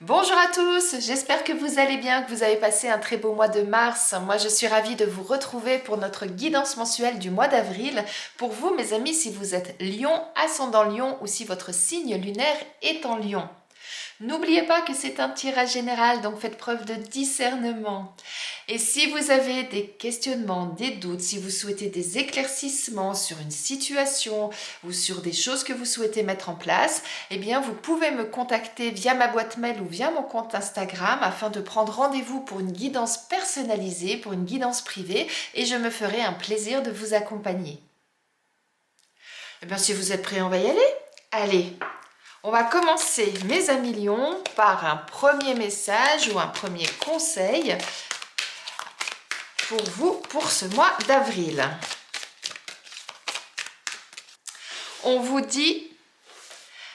Bonjour à tous, j'espère que vous allez bien, que vous avez passé un très beau mois de mars. Moi, je suis ravie de vous retrouver pour notre guidance mensuelle du mois d'avril. Pour vous, mes amis, si vous êtes Lion, ascendant Lion ou si votre signe lunaire est en Lion. N'oubliez pas que c'est un tirage général, donc faites preuve de discernement. Et si vous avez des questionnements, des doutes, si vous souhaitez des éclaircissements sur une situation ou sur des choses que vous souhaitez mettre en place, eh bien vous pouvez me contacter via ma boîte mail ou via mon compte Instagram afin de prendre rendez-vous pour une guidance personnalisée, pour une guidance privée, et je me ferai un plaisir de vous accompagner. Eh bien si vous êtes prêts, on va y aller. Allez! On va commencer, mes amis lions, par un premier message ou un premier conseil pour vous pour ce mois d'avril. On vous dit,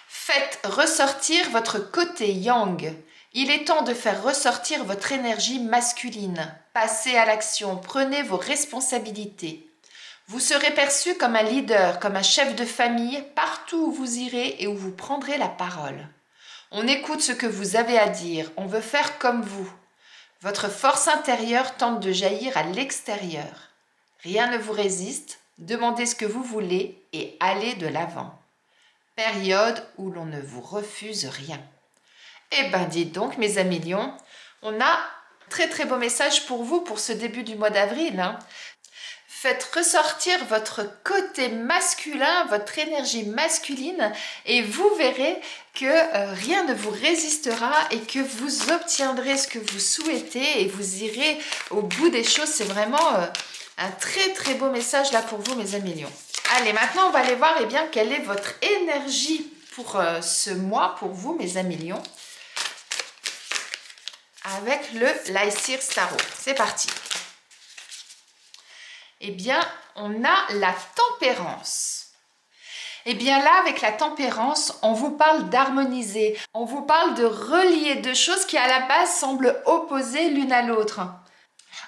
faites ressortir votre côté yang. Il est temps de faire ressortir votre énergie masculine. Passez à l'action, prenez vos responsabilités. Vous serez perçu comme un leader, comme un chef de famille, partout où vous irez et où vous prendrez la parole. On écoute ce que vous avez à dire, on veut faire comme vous. Votre force intérieure tente de jaillir à l'extérieur. Rien ne vous résiste, demandez ce que vous voulez et allez de l'avant. Période où l'on ne vous refuse rien. Eh ben dites donc mes amis lions, on a un très beau message pour vous pour ce début du mois d'avril. Faites ressortir votre côté masculin, votre énergie masculine et vous verrez que rien ne vous résistera et que vous obtiendrez ce que vous souhaitez et vous irez au bout des choses. C'est vraiment un très beau message là pour vous mes amis lions. Allez, maintenant on va aller voir quelle est votre énergie pour ce mois pour vous mes amis lions avec le Lycir Tarot. C'est parti. Eh bien, on a la tempérance. Eh bien là, avec la tempérance, on vous parle d'harmoniser. On vous parle de relier deux choses qui à la base semblent opposées l'une à l'autre.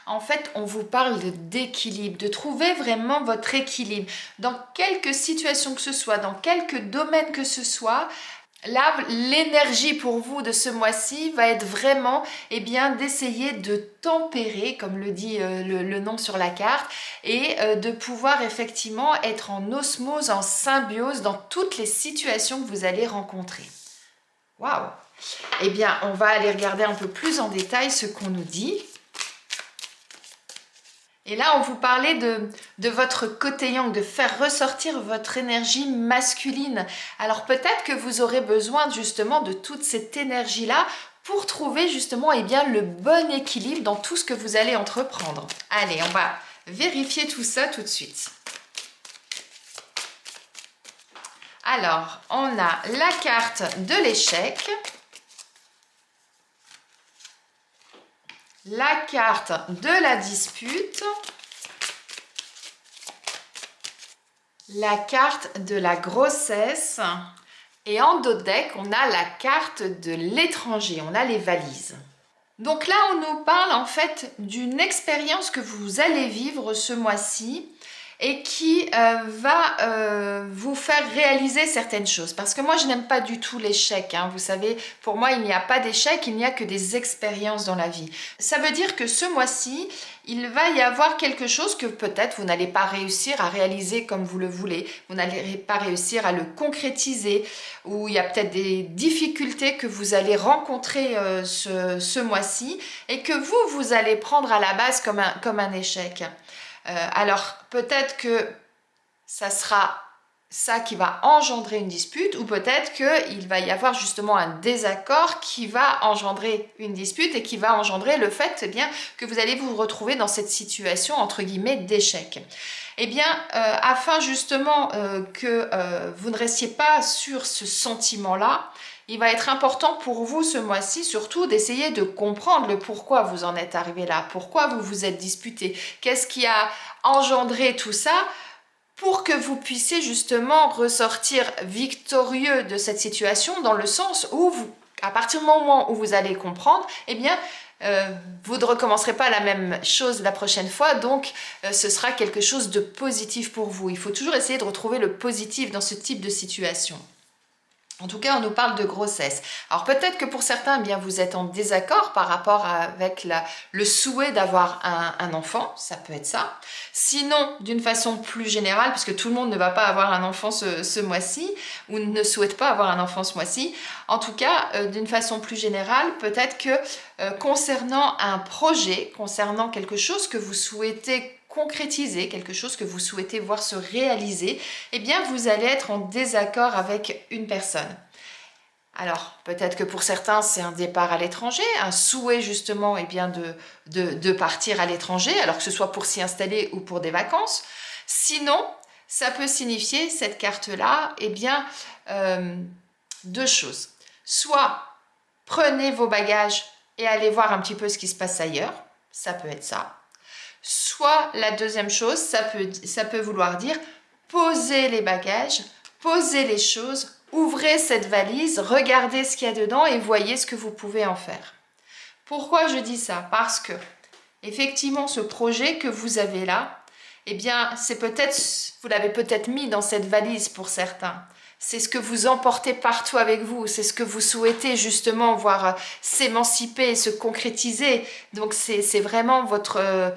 En fait, on vous parle d'équilibre, de trouver vraiment votre équilibre. Dans quelque situation que ce soit, dans quelque domaine que ce soit, là, l'énergie pour vous de ce mois-ci va être vraiment d'essayer de tempérer, comme le dit le nom sur la carte, et de pouvoir effectivement être en osmose, en symbiose dans toutes les situations que vous allez rencontrer. Waouh! Eh bien, on va aller regarder un peu plus en détail ce qu'on nous dit. Et là, on vous parlait de votre côté yang, de faire ressortir votre énergie masculine. Alors peut-être que vous aurez besoin justement de toute cette énergie-là pour trouver justement le bon équilibre dans tout ce que vous allez entreprendre. Allez, on va vérifier tout ça tout de suite. Alors, on a la carte de l'échec. La carte de la dispute, la carte de la grossesse et en dos de deck, on a la carte de l'étranger, on a les valises. Donc là, on nous parle en fait d'une expérience que vous allez vivre ce mois-ci et qui va vous faire réaliser certaines choses. Parce que moi, je n'aime pas du tout l'échec. Vous savez, pour moi, il n'y a pas d'échec, il n'y a que des expériences dans la vie. Ça veut dire que ce mois-ci, il va y avoir quelque chose que peut-être vous n'allez pas réussir à réaliser comme vous le voulez. Vous n'allez pas réussir à le concrétiser. Ou il y a peut-être des difficultés que vous allez rencontrer ce mois-ci et que vous allez prendre à la base comme un échec. Alors peut-être que ça sera ça qui va engendrer une dispute ou peut-être qu'il va y avoir justement un désaccord qui va engendrer une dispute et qui va engendrer le fait que vous allez vous retrouver dans cette situation entre guillemets d'échec. Afin justement que vous ne restiez pas sur ce sentiment-là, il va être important pour vous ce mois-ci surtout d'essayer de comprendre le pourquoi vous en êtes arrivé là, pourquoi vous vous êtes disputé, qu'est-ce qui a engendré tout ça pour que vous puissiez justement ressortir victorieux de cette situation dans le sens où à partir du moment où vous allez comprendre, vous ne recommencerez pas la même chose la prochaine fois, donc ce sera quelque chose de positif pour vous. Il faut toujours essayer de retrouver le positif dans ce type de situation. En tout cas, on nous parle de grossesse. Alors peut-être que pour certains, eh bien, vous êtes en désaccord par rapport avec le souhait d'avoir un enfant, ça peut être ça. Sinon, d'une façon plus générale, puisque tout le monde ne va pas avoir un enfant ce mois-ci, ou ne souhaite pas avoir un enfant ce mois-ci, en tout cas, d'une façon plus générale, peut-être que concernant un projet, concernant quelque chose que vous souhaitez concrétiser, quelque chose que vous souhaitez voir se réaliser, eh bien vous allez être en désaccord avec une personne. Alors, peut-être que pour certains, c'est un départ à l'étranger, un souhait justement eh bien, de partir à l'étranger, alors que ce soit pour s'y installer ou pour des vacances. Sinon, ça peut signifier, cette carte-là, eh bien, deux choses. Soit prenez vos bagages et allez voir un petit peu ce qui se passe ailleurs, ça peut être ça. Soit la deuxième chose, ça peut vouloir dire posez les bagages, posez les choses, ouvrez cette valise, regardez ce qu'il y a dedans et voyez ce que vous pouvez en faire. Pourquoi je dis ça? Parce que, effectivement, ce projet que vous avez là, eh bien, vous l'avez peut-être mis dans cette valise pour certains. C'est ce que vous emportez partout avec vous, c'est ce que vous souhaitez justement voir s'émanciper, se concrétiser. Donc, c'est vraiment votre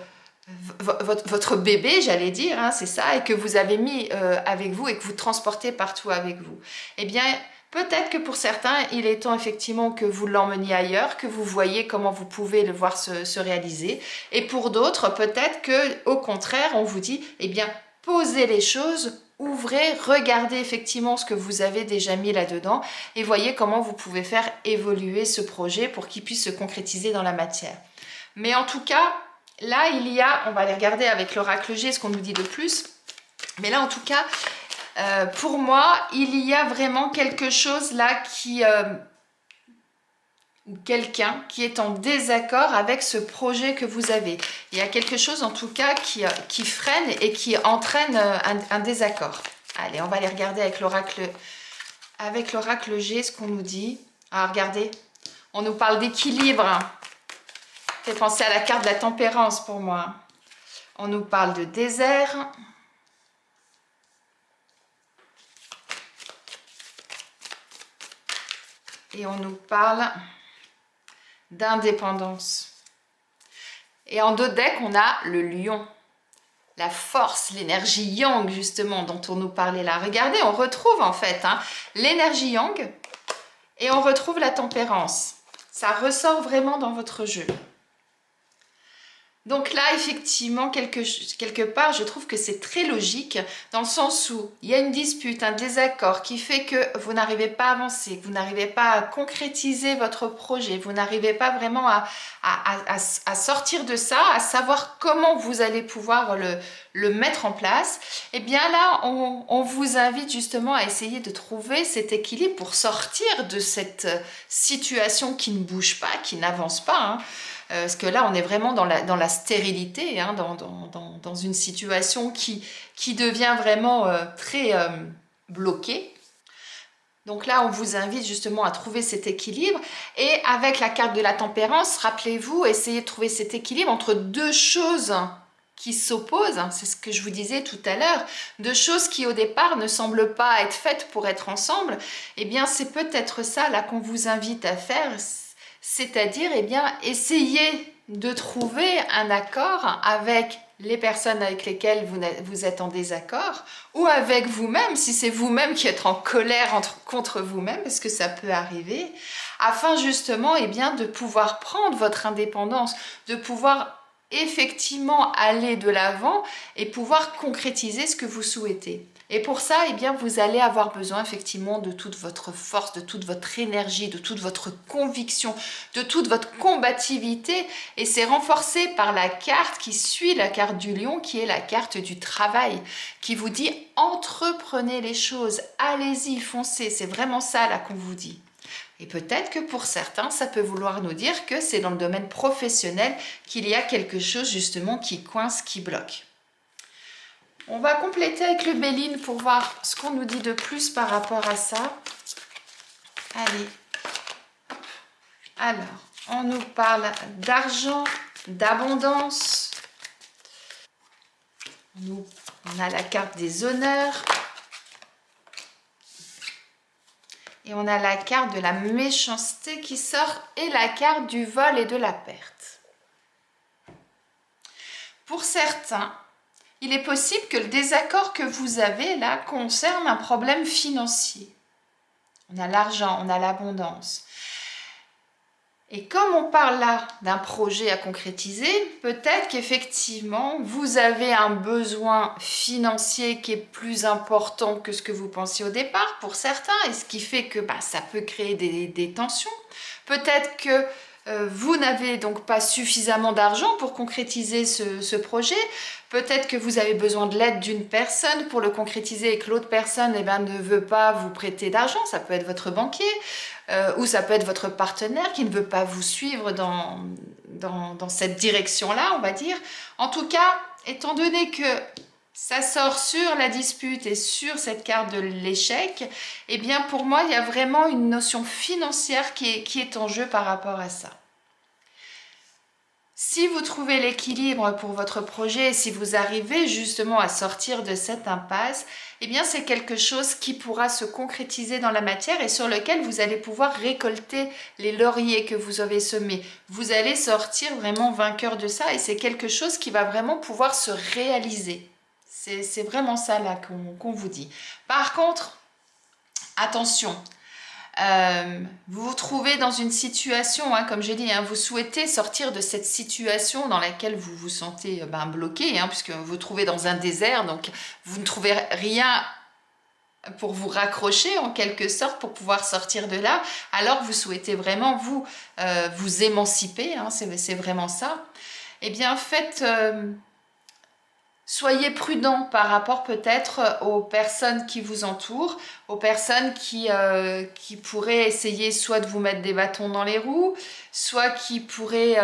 bébé, j'allais dire, hein, c'est ça, et que vous avez mis avec vous et que vous transportez partout avec vous. Eh bien, peut-être que pour certains, il est temps effectivement que vous l'emmeniez ailleurs, que vous voyez comment vous pouvez le voir se réaliser. Et pour d'autres, peut-être que au contraire, on vous dit, eh bien, posez les choses, ouvrez, regardez effectivement ce que vous avez déjà mis là-dedans et voyez comment vous pouvez faire évoluer ce projet pour qu'il puisse se concrétiser dans la matière. Mais en tout cas, là, on va aller regarder avec l'oracle G ce qu'on nous dit de plus. Mais là, en tout cas, pour moi, il y a vraiment quelque chose là ou quelqu'un qui est en désaccord avec ce projet que vous avez. Il y a quelque chose en tout cas qui freine et qui entraîne un désaccord. Allez, on va aller regarder avec l'oracle G ce qu'on nous dit. Ah, regardez, on nous parle d'équilibre. Fait penser à la carte de la tempérance pour moi. On nous parle de désert. Et on nous parle d'indépendance. Et en dos de deck, on a le lion. La force, l'énergie yang justement dont on nous parlait là. Regardez, on retrouve en fait l'énergie yang et on retrouve la tempérance. Ça ressort vraiment dans votre jeu. Donc là, effectivement, quelque part, je trouve que c'est très logique, dans le sens où il y a une dispute, un désaccord qui fait que vous n'arrivez pas à avancer, que vous n'arrivez pas à concrétiser votre projet, vous n'arrivez pas vraiment à sortir de ça, à savoir comment vous allez pouvoir le mettre en place. Et bien là, on vous invite justement à essayer de trouver cet équilibre pour sortir de cette situation qui ne bouge pas, qui n'avance pas, parce que là, on est vraiment dans la stérilité, dans une situation qui devient vraiment très bloquée. Donc là, on vous invite justement à trouver cet équilibre. Et avec la carte de la tempérance, rappelez-vous, essayez de trouver cet équilibre entre deux choses qui s'opposent. C'est ce que je vous disais tout à l'heure. Deux choses qui, au départ, ne semblent pas être faites pour être ensemble. Eh bien, c'est peut-être ça là qu'on vous invite à faire. C'est-à-dire, eh bien, essayer de trouver un accord avec les personnes avec lesquelles vous êtes en désaccord ou avec vous-même, si c'est vous-même qui êtes en colère contre vous-même, parce que ça peut arriver, afin justement eh bien, de pouvoir prendre votre indépendance, de pouvoir effectivement aller de l'avant et pouvoir concrétiser ce que vous souhaitez. Et pour ça, eh bien, vous allez avoir besoin effectivement de toute votre force, de toute votre énergie, de toute votre conviction, de toute votre combativité. Et c'est renforcé par la carte qui suit la carte du lion, qui est la carte du travail, qui vous dit entreprenez les choses, allez-y, foncez. C'est vraiment ça là qu'on vous dit. Et peut-être que pour certains, ça peut vouloir nous dire que c'est dans le domaine professionnel qu'il y a quelque chose justement qui coince, qui bloque. On va compléter avec le Béline pour voir ce qu'on nous dit de plus par rapport à ça. Allez. Alors, on nous parle d'argent, d'abondance. On a la carte des honneurs. Et on a la carte de la méchanceté qui sort et la carte du vol et de la perte. Pour certains, il est possible que le désaccord que vous avez là concerne un problème financier. On a l'argent, on a l'abondance. Et comme on parle là d'un projet à concrétiser, peut-être qu'effectivement, vous avez un besoin financier qui est plus important que ce que vous pensiez au départ pour certains, et ce qui fait que ça peut créer des tensions. Peut-être que vous n'avez donc pas suffisamment d'argent pour concrétiser ce projet. Peut-être que vous avez besoin de l'aide d'une personne pour le concrétiser et que l'autre personne ne veut pas vous prêter d'argent. Ça peut être votre banquier ou ça peut être votre partenaire qui ne veut pas vous suivre dans cette direction-là, on va dire. En tout cas, étant donné que ça sort sur la dispute et sur cette carte de l'échec, eh bien pour moi, il y a vraiment une notion financière qui est en jeu par rapport à ça. Si vous trouvez l'équilibre pour votre projet, si vous arrivez justement à sortir de cette impasse, eh bien c'est quelque chose qui pourra se concrétiser dans la matière et sur lequel vous allez pouvoir récolter les lauriers que vous avez semés. Vous allez sortir vraiment vainqueur de ça et c'est quelque chose qui va vraiment pouvoir se réaliser. C'est vraiment ça là qu'on vous dit. Par contre, attention, vous vous trouvez dans une situation, comme j'ai dit, vous souhaitez sortir de cette situation dans laquelle vous vous sentez bloqué, puisque vous vous trouvez dans un désert, donc vous ne trouvez rien pour vous raccrocher en quelque sorte pour pouvoir sortir de là, alors vous souhaitez vraiment vous émanciper, c'est vraiment ça. Eh bien faites... Soyez prudent par rapport peut-être aux personnes qui vous entourent, aux personnes qui pourraient essayer soit de vous mettre des bâtons dans les roues, soit qui pourraient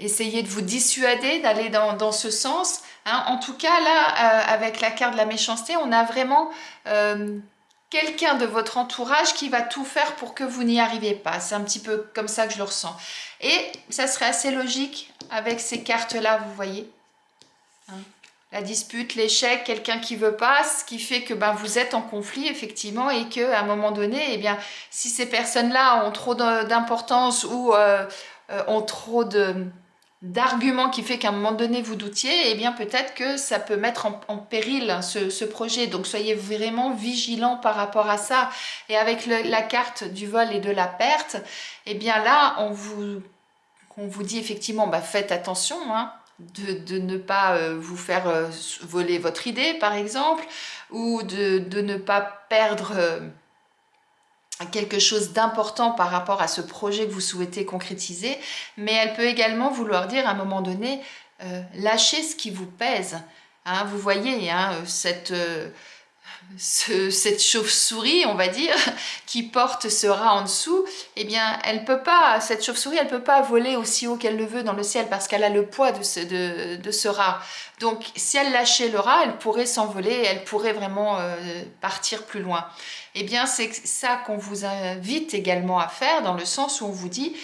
essayer de vous dissuader d'aller dans ce sens. En tout cas, là, avec la carte de la méchanceté, on a vraiment quelqu'un de votre entourage qui va tout faire pour que vous n'y arriviez pas. C'est un petit peu comme ça que je le ressens. Et ça serait assez logique avec ces cartes-là, vous voyez. La dispute, l'échec, quelqu'un qui veut pas, ce qui fait que vous êtes en conflit effectivement et qu'à un moment donné, si ces personnes-là ont trop d'importance ou ont trop d'arguments qui fait qu'à un moment donné vous doutiez, peut-être que ça peut mettre en péril ce projet. Donc soyez vraiment vigilants par rapport à ça. Et avec la carte du vol et de la perte, là on vous dit effectivement faites attention, de ne pas vous faire voler votre idée par exemple, ou de ne pas perdre quelque chose d'important par rapport à ce projet que vous souhaitez concrétiser, mais elle peut également vouloir dire à un moment donné lâchez ce qui vous pèse. Vous voyez cette chauve-souris, on va dire, qui porte ce rat en dessous, elle peut pas, cette chauve-souris, elle peut pas voler aussi haut qu'elle le veut dans le ciel parce qu'elle a le poids de ce rat. Donc, si elle lâchait le rat, elle pourrait s'envoler, elle pourrait vraiment partir plus loin. C'est ça qu'on vous invite également à faire, dans le sens où on vous dit,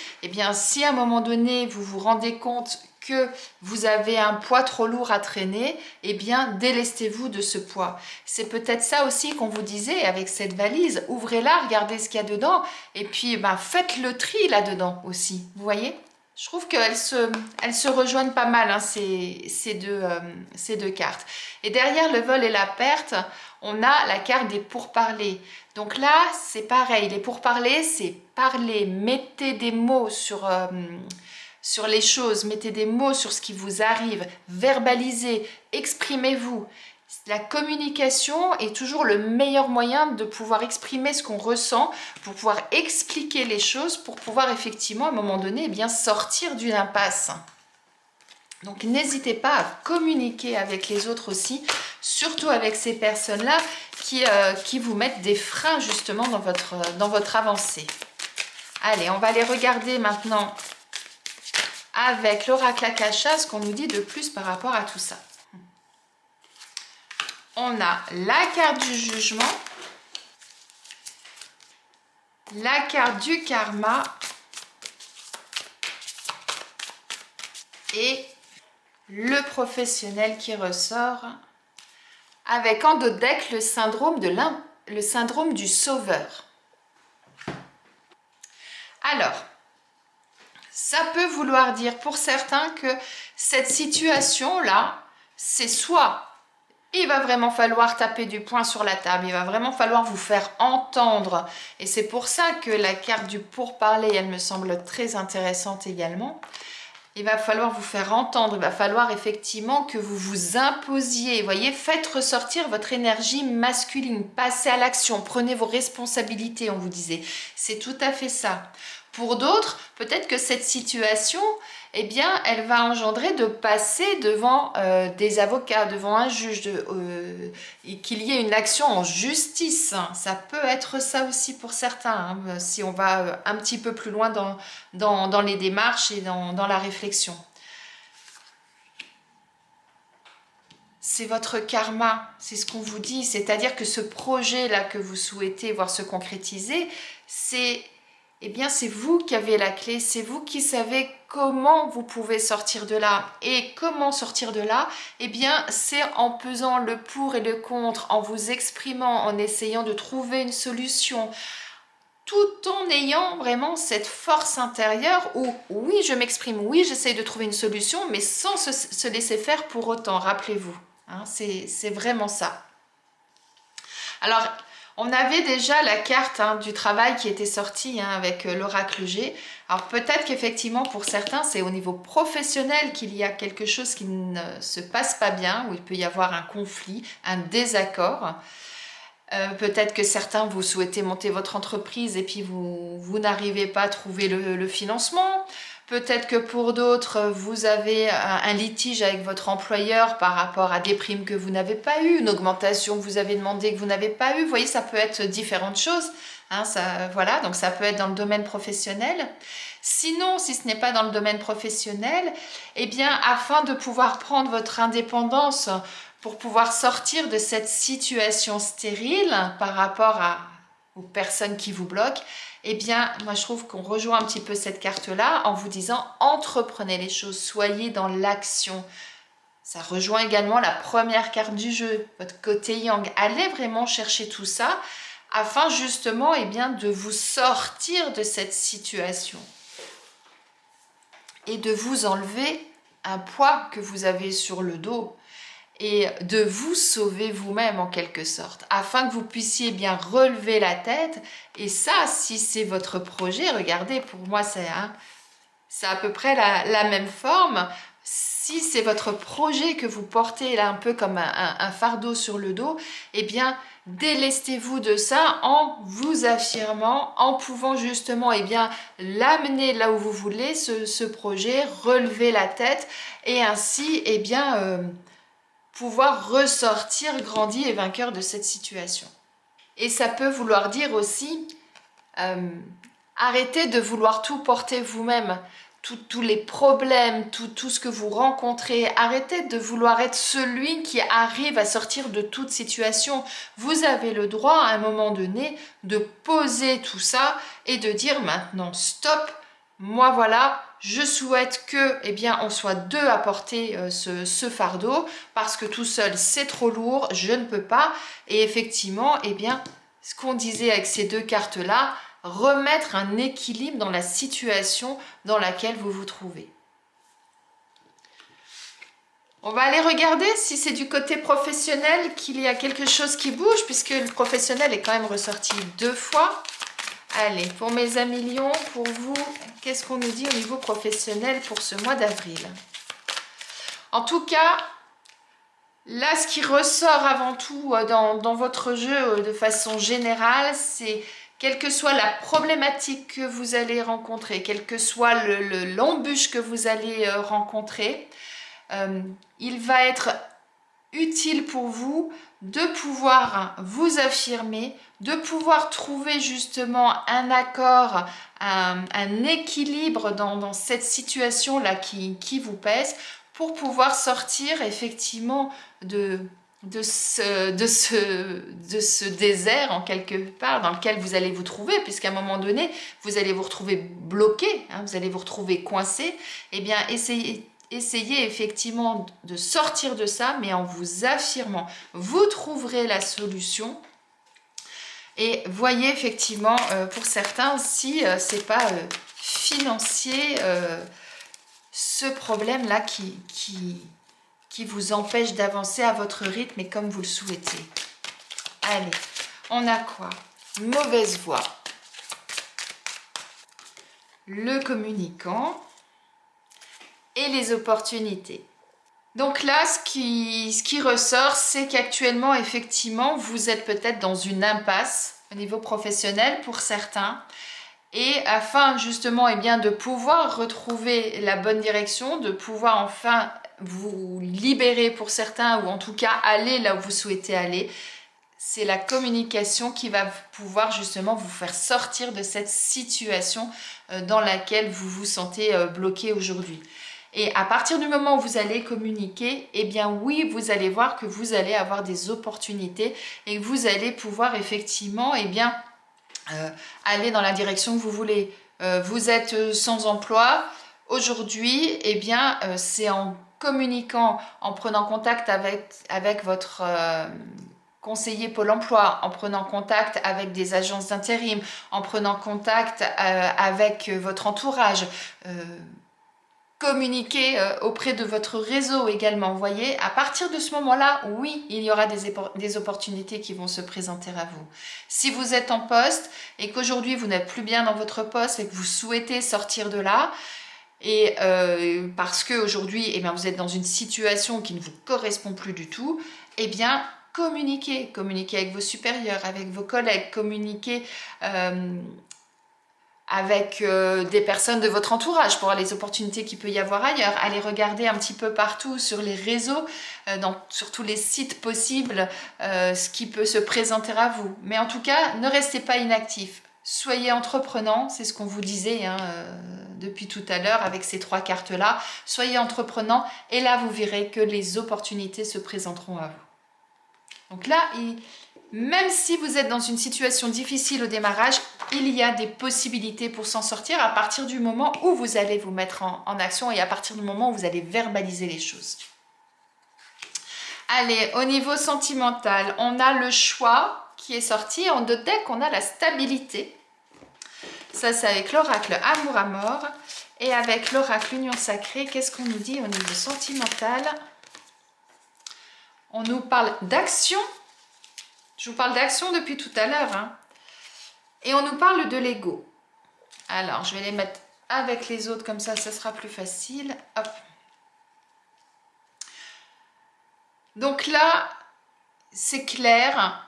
si à un moment donné, vous vous rendez compte que vous avez un poids trop lourd à traîner, délestez-vous de ce poids. C'est peut-être ça aussi qu'on vous disait avec cette valise. Ouvrez-la, regardez ce qu'il y a dedans, et puis faites le tri là-dedans aussi. Vous voyez ? Je trouve qu'elles se rejoignent pas mal, ces deux cartes. Et derrière le vol et la perte, on a la carte des pourparlers. Donc là, c'est pareil. Les pourparlers, c'est parler, mettez des mots sur les choses, mettez des mots sur ce qui vous arrive, verbalisez, exprimez-vous. La communication est toujours le meilleur moyen de pouvoir exprimer ce qu'on ressent, pour pouvoir expliquer les choses, pour pouvoir effectivement à un moment donné sortir d'une impasse. Donc n'hésitez pas à communiquer avec les autres aussi, surtout avec ces personnes-là qui vous mettent des freins justement dans votre avancée. Allez, on va les regarder maintenant avec l'oracle Akasha, ce qu'on nous dit de plus par rapport à tout ça. On a la carte du jugement, la carte du karma et le professionnel qui ressort avec en dos de deck le syndrome de le syndrome du sauveur. Alors, ça peut vouloir dire pour certains que cette situation-là, c'est soit il va vraiment falloir taper du poing sur la table, il va vraiment falloir vous faire entendre. Et c'est pour ça que la carte du pourparler, elle me semble très intéressante également. Il va falloir vous faire entendre, il va falloir effectivement que vous vous imposiez. Vous voyez, faites ressortir votre énergie masculine, passez à l'action, prenez vos responsabilités, on vous disait. C'est tout à fait ça. Pour d'autres, peut-être que cette situation, eh bien, elle va engendrer de passer devant des avocats, devant un juge, et qu'il y ait une action en justice. Ça peut être ça aussi pour certains, hein, si on va un petit peu plus loin dans les démarches et dans la réflexion. C'est votre karma, c'est ce qu'on vous dit, c'est-à-dire que ce projet-là que vous souhaitez voir se concrétiser, eh bien, c'est vous qui avez la clé, c'est vous qui savez comment vous pouvez sortir de là. Et comment sortir de là? Eh bien, c'est en pesant le pour et le contre, en vous exprimant, en essayant de trouver une solution, tout en ayant vraiment cette force intérieure où, oui, je m'exprime, oui, j'essaye de trouver une solution, mais sans se laisser faire pour autant, rappelez-vous. Hein, c'est vraiment ça. Alors, on avait déjà la carte du travail qui était sortie avec l'oracle G. Alors peut-être qu'effectivement pour certains c'est au niveau professionnel qu'il y a quelque chose qui ne se passe pas bien, où il peut y avoir un conflit, un désaccord. Peut-être que certains vous souhaitez monter votre entreprise et puis vous n'arrivez pas à trouver le financement. Peut-être que pour d'autres, vous avez un litige avec votre employeur par rapport à des primes que vous n'avez pas eues, une augmentation que vous avez demandé que vous n'avez pas eue. Vous voyez, ça peut être différentes choses. Hein, voilà, donc ça peut être dans le domaine professionnel. Sinon, si ce n'est pas dans le domaine professionnel, eh bien, afin de pouvoir prendre votre indépendance, pour pouvoir sortir de cette situation stérile par rapport aux personnes qui vous bloquent, eh bien, moi je trouve qu'on rejoint un petit peu cette carte-là en vous disant entreprenez les choses, soyez dans l'action. Ça rejoint également la première carte du jeu, votre côté yang. Allez vraiment chercher tout ça afin justement eh bien, de vous sortir de cette situation et de vous enlever un poids que vous avez sur le dos et de vous sauver vous-même en quelque sorte, afin que vous puissiez bien relever la tête. Et ça, si c'est votre projet, regardez, pour moi c'est à peu près la même forme. Si c'est votre projet que vous portez là un peu comme un fardeau sur le dos, eh bien délestez-vous de ça en vous affirmant, en pouvant justement eh bien l'amener là où vous voulez, ce projet, relever la tête et ainsi eh bien pouvoir ressortir grandi et vainqueur de cette situation. Et ça peut vouloir dire aussi arrêtez de vouloir tout porter vous-même, tous les problèmes, tout ce que vous rencontrez. Arrêtez de vouloir être celui qui arrive à sortir de toute situation. Vous avez le droit à un moment donné de poser tout ça et de dire maintenant stop, moi voilà, je souhaite que eh bien, on soit deux à porter ce fardeau parce que tout seul c'est trop lourd, je ne peux pas. Et effectivement, eh bien, ce qu'on disait avec ces deux cartes-là, remettre un équilibre dans la situation dans laquelle vous vous trouvez. On va aller regarder si c'est du côté professionnel qu'il y a quelque chose qui bouge, puisque le professionnel est quand même ressorti 2 fois. Allez, pour mes amis Lions, pour vous, qu'est-ce qu'on nous dit au niveau professionnel pour ce mois d'avril? En tout cas, là, ce qui ressort avant tout dans votre jeu de façon générale, c'est quelle que soit la problématique que vous allez rencontrer, quelle que soit l'embûche que vous allez rencontrer, il va être utile pour vous de pouvoir vous affirmer, de pouvoir trouver justement un accord, un équilibre dans cette situation-là qui vous pèse, pour pouvoir sortir effectivement de ce désert en quelque part dans lequel vous allez vous trouver, puisqu'à un moment donné, vous allez vous retrouver bloqué, vous allez vous retrouver coincé. Eh bien, essayez effectivement de sortir de ça, mais en vous affirmant. Vous trouverez la solution. Et voyez effectivement, pour certains, si c'est pas financier, ce problème-là qui vous empêche d'avancer à votre rythme et comme vous le souhaitez. Allez, on a quoi? Mauvaise voie. Le communicant et les opportunités. Donc là, ce qui ressort, c'est qu'actuellement, effectivement, vous êtes peut-être dans une impasse au niveau professionnel pour certains. Et afin justement de pouvoir retrouver la bonne direction, de pouvoir enfin vous libérer pour certains ou en tout cas aller là où vous souhaitez aller, c'est la communication qui va pouvoir justement vous faire sortir de cette situation dans laquelle vous vous sentez bloqué aujourd'hui. Et à partir du moment où vous allez communiquer, eh bien oui, vous allez voir que vous allez avoir des opportunités et que vous allez pouvoir effectivement, aller dans la direction que vous voulez. Vous êtes sans emploi. Aujourd'hui, c'est en communiquant, en prenant contact avec votre conseiller Pôle emploi, en prenant contact avec des agences d'intérim, en prenant contact avec votre entourage, communiquer auprès de votre réseau également. Vous voyez, à partir de ce moment-là, oui, il y aura des opportunités qui vont se présenter à vous. Si vous êtes en poste et qu'aujourd'hui vous n'êtes plus bien dans votre poste et que vous souhaitez sortir de là, et parce qu'aujourd'hui vous êtes dans une situation qui ne vous correspond plus du tout, communiquez avec vos supérieurs, avec vos collègues, communiquez avec des personnes de votre entourage pour voir les opportunités qu'il peut y avoir ailleurs. Allez regarder un petit peu partout sur les réseaux, sur tous les sites possibles, ce qui peut se présenter à vous. Mais en tout cas, ne restez pas inactif. Soyez entreprenant, c'est ce qu'on vous disait depuis tout à l'heure avec ces 3 cartes-là. Soyez entreprenant et là, vous verrez que les opportunités se présenteront à vous. Donc là, même si vous êtes dans une situation difficile au démarrage, il y a des possibilités pour s'en sortir à partir du moment où vous allez vous mettre en action et à partir du moment où vous allez verbaliser les choses. Allez, au niveau sentimental, on a le choix qui est sorti. En 2 decks, on a la stabilité. Ça, c'est avec l'oracle Amour à mort. Et avec l'oracle Union sacrée, qu'est-ce qu'on nous dit au niveau sentimental? On nous parle d'action. Je vous parle d'action depuis tout à l'heure. Et on nous parle de l'ego. Alors, je vais les mettre avec les autres, comme ça sera plus facile. Hop. Donc là, c'est clair.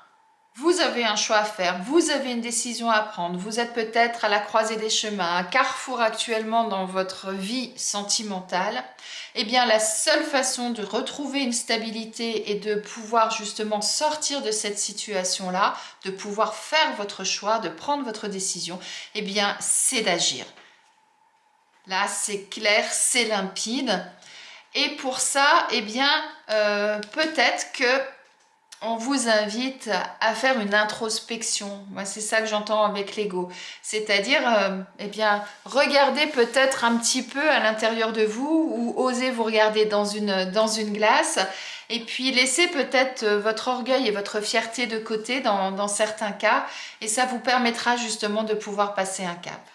Vous avez un choix à faire, vous avez une décision à prendre, vous êtes peut-être à la croisée des chemins, un carrefour actuellement dans votre vie sentimentale. Eh bien, la seule façon de retrouver une stabilité et de pouvoir justement sortir de cette situation-là, de pouvoir faire votre choix, de prendre votre décision, eh bien, c'est d'agir. Là, c'est clair, c'est limpide. Et pour ça, peut-être que on vous invite à faire une introspection. Moi, c'est ça que j'entends avec l'ego. C'est-à-dire, regardez peut-être un petit peu à l'intérieur de vous ou osez vous regarder dans une glace et puis laissez peut-être votre orgueil et votre fierté de côté dans certains cas et ça vous permettra justement de pouvoir passer un cap.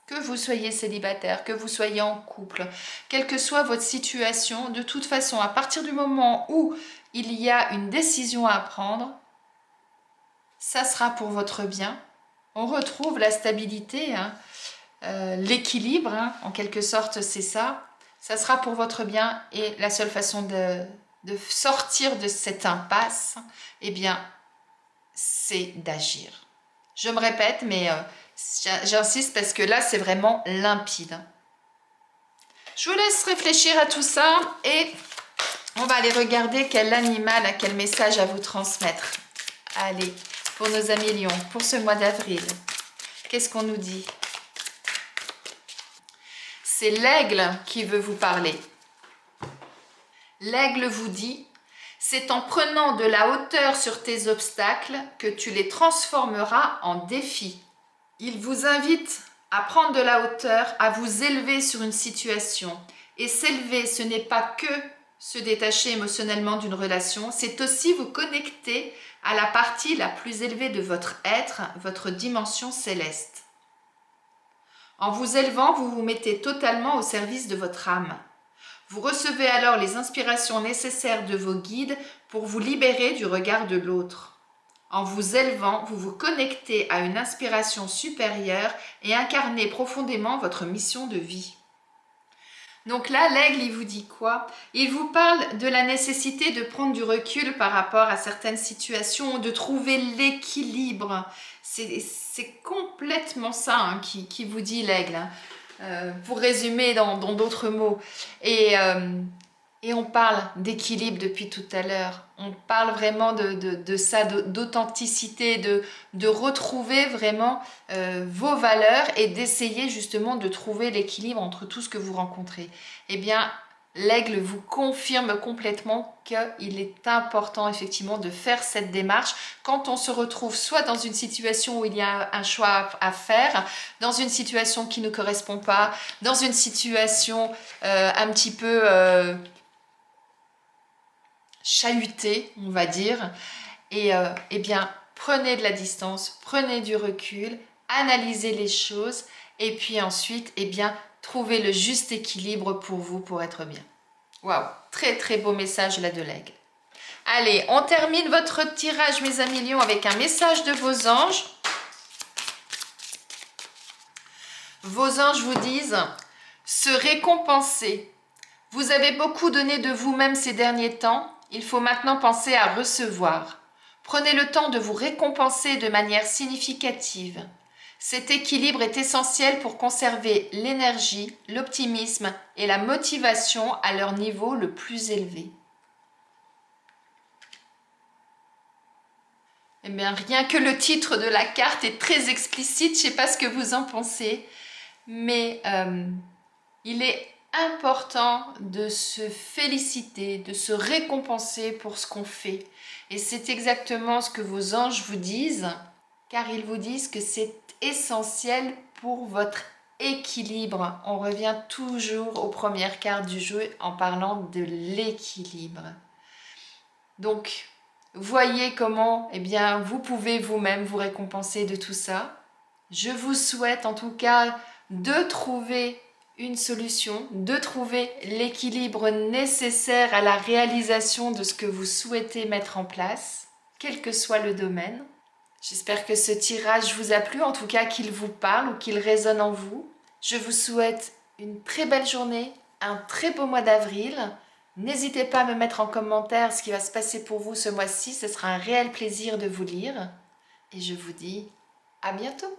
Que vous soyez célibataire, que vous soyez en couple, quelle que soit votre situation, de toute façon, à partir du moment où il y a une décision à prendre, ça sera pour votre bien. On retrouve la stabilité, l'équilibre, en quelque sorte, c'est ça. Ça sera pour votre bien et la seule façon de sortir de cette impasse, c'est d'agir. Je me répète, mais j'insiste parce que là, c'est vraiment limpide. Je vous laisse réfléchir à tout ça et on va aller regarder quel animal a quel message à vous transmettre. Allez, pour nos amis lions, pour ce mois d'avril, qu'est-ce qu'on nous dit? C'est l'aigle qui veut vous parler. L'aigle vous dit, c'est en prenant de la hauteur sur tes obstacles que tu les transformeras en défis. Il vous invite à prendre de la hauteur, à vous élever sur une situation. Et s'élever, ce n'est pas que se détacher émotionnellement d'une relation, c'est aussi vous connecter à la partie la plus élevée de votre être, votre dimension céleste. En vous élevant, vous vous mettez totalement au service de votre âme. Vous recevez alors les inspirations nécessaires de vos guides pour vous libérer du regard de l'autre. En vous élevant, vous vous connectez à une inspiration supérieure et incarnez profondément votre mission de vie. Donc là, l'aigle, il vous dit quoi? Il vous parle de la nécessité de prendre du recul par rapport à certaines situations, de trouver l'équilibre. C'est complètement ça hein, qui vous dit l'aigle, hein. Pour résumer dans d'autres mots. Et on parle d'équilibre depuis tout à l'heure. On parle vraiment de ça, d'authenticité, de retrouver vraiment vos valeurs et d'essayer justement de trouver l'équilibre entre tout ce que vous rencontrez. Eh bien, l'aigle vous confirme complètement qu'il est important effectivement de faire cette démarche quand on se retrouve soit dans une situation où il y a un choix à faire, dans une situation qui ne correspond pas, dans une situation un petit peu chahutée, on va dire, et eh bien prenez de la distance, prenez du recul, analysez les choses et puis ensuite eh bien trouvez le juste équilibre pour vous pour être bien. Waouh, très très beau message là de l'aigle. Allez, on termine votre tirage mes amis lions avec un message de vos anges. Vos anges vous disent se récompenser. Vous avez beaucoup donné de vous-même ces derniers temps. Il faut maintenant penser à recevoir. Prenez le temps de vous récompenser de manière significative. Cet équilibre est essentiel pour conserver l'énergie, l'optimisme et la motivation à leur niveau le plus élevé. Eh bien, rien que le titre de la carte est très explicite, je ne sais pas ce que vous en pensez, mais il est important de se féliciter, de se récompenser pour ce qu'on fait. Et c'est exactement ce que vos anges vous disent, car ils vous disent que c'est essentiel pour votre équilibre. On revient toujours aux premières cartes du jeu en parlant de l'équilibre. Donc, voyez comment eh bien, vous pouvez vous-même vous récompenser de tout ça. Je vous souhaite en tout cas de trouver une solution, de trouver l'équilibre nécessaire à la réalisation de ce que vous souhaitez mettre en place, quel que soit le domaine. J'espère que ce tirage vous a plu, en tout cas qu'il vous parle ou qu'il résonne en vous. Je vous souhaite une très belle journée, un très beau mois d'avril. N'hésitez pas à me mettre en commentaire ce qui va se passer pour vous ce mois-ci, ce sera un réel plaisir de vous lire. Et je vous dis à bientôt.